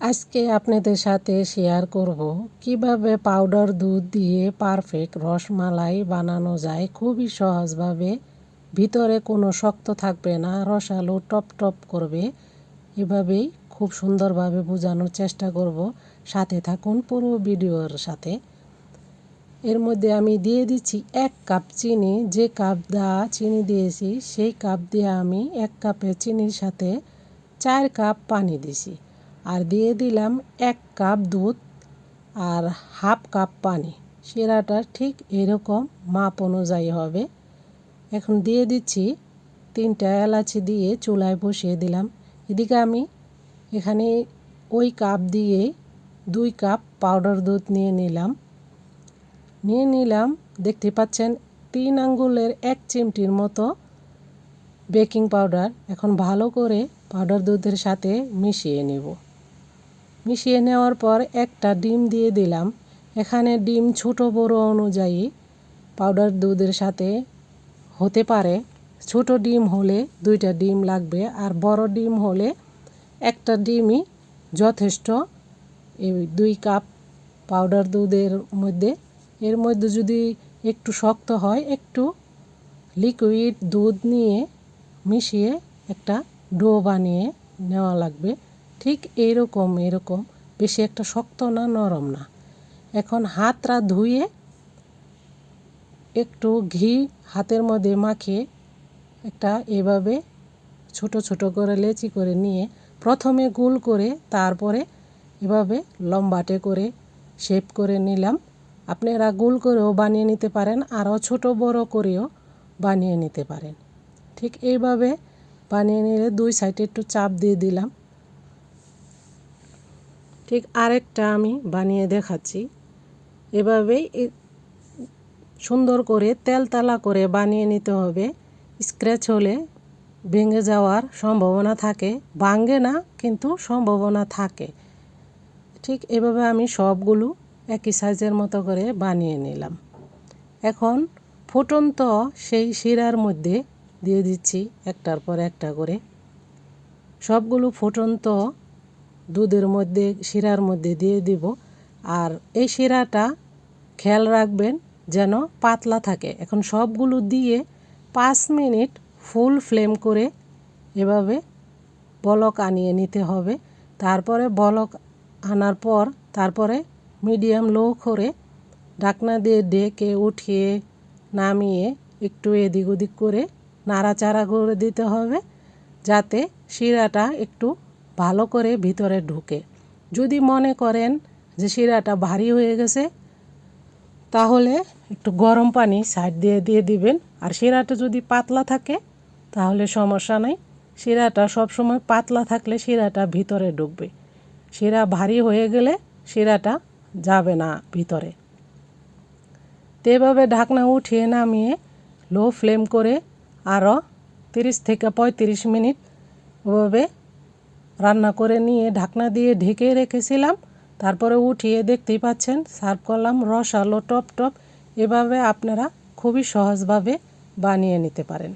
আজকে আপনাদের সাথে শেয়ার করব কিভাবে পাউডার দুধ দিয়ে পারফেক্ট রসমালাই বানানো যায় খুবই সহজভাবে। ভিতরে কোনো শক্ত থাকবে না, রসালো টপ টপ করবে। এভাবেই খুব সুন্দরভাবে বোঝানোর চেষ্টা করব। সাথে থাকুন পুরো ভিডিওর সাথে। এর মধ্যে আমি দিয়ে দিচ্ছি 1 কাপ চিনি। যে কাপ দা চিনি দিয়েছি সেই কাপ দিয়ে আমি 1 কাপের চিনির সাথে 4 কাপ পানি দিছি। আর দিয়ে দিলাম 1 কাপ দুধ আর হাফ কাপ পানি। শিরাটা ঠিক এরকম মাপ অনুযায়ী হবে। এখন দিয়ে দিচ্ছি 3টা এলাচি দিয়ে চুলায় বসিয়ে দিলাম। এদিকে আমি এখানে ওই কাপ দিয়ে 2 কাপ পাউডার দুধ নিয়ে নিলাম। দেখতে পাচ্ছেন 3 আঙ্গুলের 1 চিমটির মতো বেকিং পাউডার। এখন ভালো করে পাউডার দুধের সাথে মিশিয়ে নেব। মিশিয়ে নেওয়ার পর একটা ডিম দিয়ে দিলাম। এখানে ডিম ছোট বড় অনুযায়ী পাউডার দুধের সাথে হতে পারে। ছোট ডিম হলে 2টা ডিম লাগবে, আর বড় ডিম হলে একটা ডিমই যথেষ্ট। এই 2 কাপ পাউডার দুধের মধ্যে এর মধ্যে যদি একটু শক্ত হয়, একটু লিকুইড দুধ নিয়ে মিশিয়ে একটা ডো বানিয়ে নেওয়া লাগবে। ঠিক এরকম বেশি একটা শক্ত না, নরম না। এখন হাতটা ধুয়ে একটু ঘি হাতের মধ্যে মাখিয়ে একটা এভাবে ছোট ছোট করে লেচি করে নিয়ে প্রথমে গোল করে তারপরে এভাবে লম্বাটে করে শেপ করে নিলাম। আপনারা গোল করেও বানিয়ে নিতে পারেন, আরও ছোট বড় করেও বানিয়ে নিতে পারেন। ঠিক এইভাবে বানিয়ে নিলে 2 সাইডে একটু চাপ দিয়ে দিলাম। ঠিক আরেকটা আমি বানিয়ে দেখাচ্ছি। এভাবেই সুন্দর করে তেলতালা করে বানিয়ে নিতে হবে। স্ক্র্যাচ হলে ভেঙে যাওয়ার সম্ভাবনা থাকে, ভাঙে না কিন্তু সম্ভাবনা থাকে। ঠিক এভাবে আমি সবগুলো একই সাইজের মতো করে বানিয়ে নিলাম। এখন ফুটন্ত সেই শিরার মধ্যে দিয়ে দিচ্ছি একটার পর একটা করে। সবগুলো ফুটন্ত দুধের মধ্যে শিরার মধ্যে দিয়ে দিব। আর এই শিরাটা খেয়াল রাখবেন যেন পাতলা থাকে। এখন সবগুলো দিয়ে 5 মিনিট ফুল ফ্লেম করে এভাবে বলক আনিয়ে নিতে হবে। তারপরে বলক আনার পর তারপরে মিডিয়াম লো করে ঢাকনা দিয়ে ঢেকে উঠিয়ে নামিয়ে একটু এদিক ওদিক করে নাড়াচাড়া করে দিতে হবে, যাতে শিরাটা একটু ভালো করে ভিতরে ঢুকে। যদি মনে করেন যে শিরাটা ভারী হয়ে গেছে, তাহলে একটু গরম পানি সাইড দিয়ে দিবেন। আর শিরাটা যদি পাতলা থাকে তাহলে সমস্যা নেই। শিরাটা সবসময় পাতলা থাকলে শিরাটা ভিতরে ঢুকবে। শিরা ভারী হয়ে গেলে শিরাটা যাবে না ভিতরে। তো এভাবে ঢাকনা উঠিয়ে নামিয়ে লো ফ্লেম করে আরও 30 থেকে 35 মিনিট ওভাবে রান্না করে নিয়ে ঢাকনা দিয়ে ঢেকে রেখেছিলাম। তারপরে উঠিয়ে দেখতেই পাচ্ছেন সার্ভ করলাম রসালো টপ টপ। এভাবে আপনারা খুবই সহজভাবে বানিয়ে নিতে পারেন।